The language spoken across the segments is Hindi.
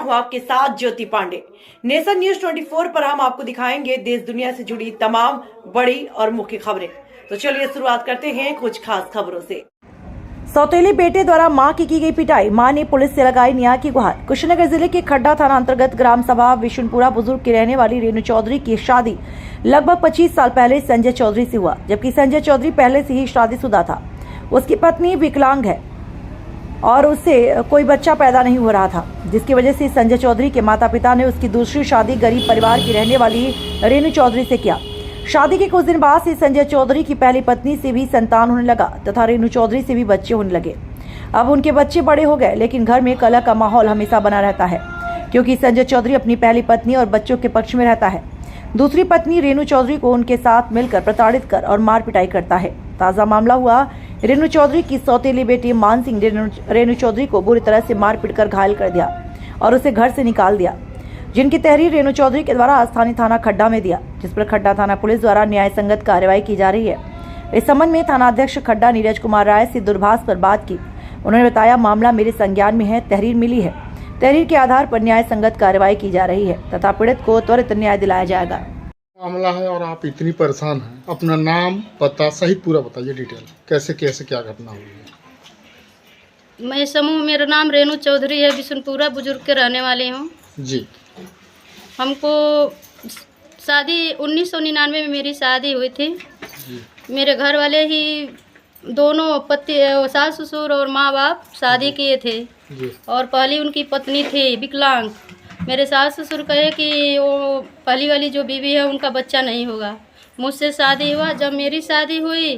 हूं आपके साथ ज्योति पांडे। नेशन न्यूज 24 पर हम आपको दिखाएंगे देश दुनिया से जुड़ी तमाम बड़ी और मुख्य खबरें। तो चलिए शुरुआत करते हैं कुछ खास खबरों से। सौतेली बेटे द्वारा मां की गई पिटाई, मां ने पुलिस से लगाई न्याय की गुहार। कुशीनगर जिले के खड्डा थाना अंतर्गत ग्राम सभा विशुनपुरा बुजुर्ग की रहने वाली रेणु चौधरी की शादी लगभग 25 साल पहले संजय चौधरी से हुआ, जबकि संजय चौधरी पहले से ही शादीशुदा था। उसकी पत्नी विकलांग है और उससे कोई बच्चा पैदा नहीं हो रहा था, जिसकी वजह से संजय चौधरी के माता पिता ने उसकी दूसरी शादी गरीब परिवार की रहने वाली रेणु चौधरी से किया। शादी के कुछ दिन बाद से संजय चौधरी की पहली पत्नी से भी संतान होने लगा तथा रेणु चौधरी से भी बच्चे होने लगे। अब उनके बच्चे बड़े हो गए, लेकिन घर में कलह का माहौल हमेशा बना रहता है, क्योंकि संजय चौधरी अपनी पहली पत्नी और बच्चों के पक्ष में रहता है। दूसरी पत्नी रेणु चौधरी को उनके साथ मिलकर प्रताड़ित कर और मार पिटाई करता है। ताज़ा मामला हुआ रेणु चौधरी की सौतेली बेटी मान सिंह रेणु चौधरी को बुरी तरह से मार पीट कर घायल कर दिया और उसे घर से निकाल दिया, जिनकी तहरीर रेणु चौधरी के द्वारा स्थानीय थाना खड्डा में दिया, जिस पर खड्डा थाना पुलिस द्वारा न्याय संगत कार्रवाई की जा रही है। इस संबंध में थाना अध्यक्ष खड्डा नीरज कुमार राय से दूरभाष पर बात की। उन्होंने बताया, मामला मेरे संज्ञान में है, तहरीर मिली है, तहरीर के आधार पर न्याय संगत कार्रवाई की जा रही है तथा पीड़ित को त्वरित न्याय दिलाया जाएगा। मामला है और आप इतनी परेशान हैं, अपना नाम पता सहित पूरा बताइए, डिटेल कैसे कैसे क्या घटना हुई है। मैं समूह, मेरा नाम रेणु चौधरी है, बिशुनपुरा बुजुर्ग के रहने वाली हूँ जी। हमको शादी 1999 में मेरी शादी हुई थी। मेरे घर वाले ही दोनों पति, सास ससुर और माँ बाप शादी किए थे जी। और पहली उनकी पत्नी थी विकलांग। मेरे सास ससुर कहे कि वो पहली वाली जो बीवी है उनका बच्चा नहीं होगा। मुझसे शादी हुआ, जब मेरी शादी हुई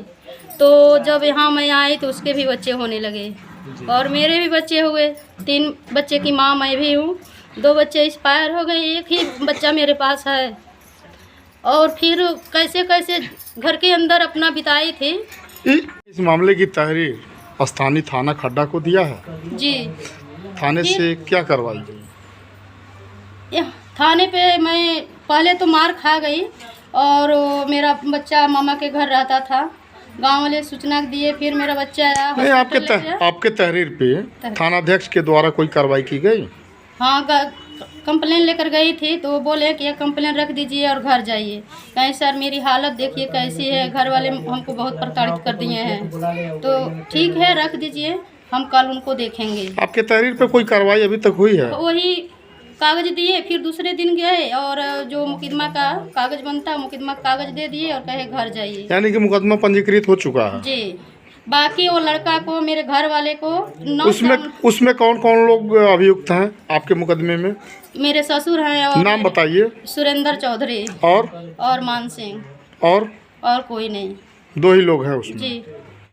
तो जब यहाँ मैं आई तो उसके भी बच्चे होने लगे और मेरे भी बच्चे हुए। 3 बच्चे की माँ मैं भी हूँ। 2 बच्चे एक्सपायर हो गए, एक ही बच्चा मेरे पास है। और फिर कैसे कैसे घर के अंदर अपना बिताई थी। इस मामले की तहरीर स्थानीय थाना खड्डा को दिया है जी। थाने से क्या कार्रवाई हुई? थाने पे मैं पहले तो मार खा गई और मेरा बच्चा मामा के घर रहता था। गांव वाले सूचना दिए, फिर मेरा बच्चा आया। नहीं, आपके तहरीर पे थाना अध्यक्ष के द्वारा कोई कार्रवाई की गई? हाँ, कंप्लेन लेकर गई थी तो वो बोले कि ये कंप्लेन रख दीजिए और घर जाइए। कहीं सर मेरी हालत देखिए कैसी है, घर वाले हमको बहुत प्रताड़ित कर दिए हैं। तो ठीक है, रख दीजिए, हम कल उनको देखेंगे। आपके तहरीर पे कोई कार्रवाई अभी तक हुई है? वही कागज दिए, फिर दूसरे दिन गए और जो मुकदमा का कागज बनता, मुकदमा कागज दे दिए और कहे घर जाइए। यानी कि मुकदमा पंजीकृत हो चुका है जी। बाकी वो लड़का को, मेरे घर वाले को उसमें कौन कौन लोग अभियुक्त हैं आपके मुकदमे में? मेरे ससुर हैं और नाम बताइए। सुरेंद्र चौधरी और मान सिंह और कोई नहीं। 2 ही लोग हैं उसमें जी।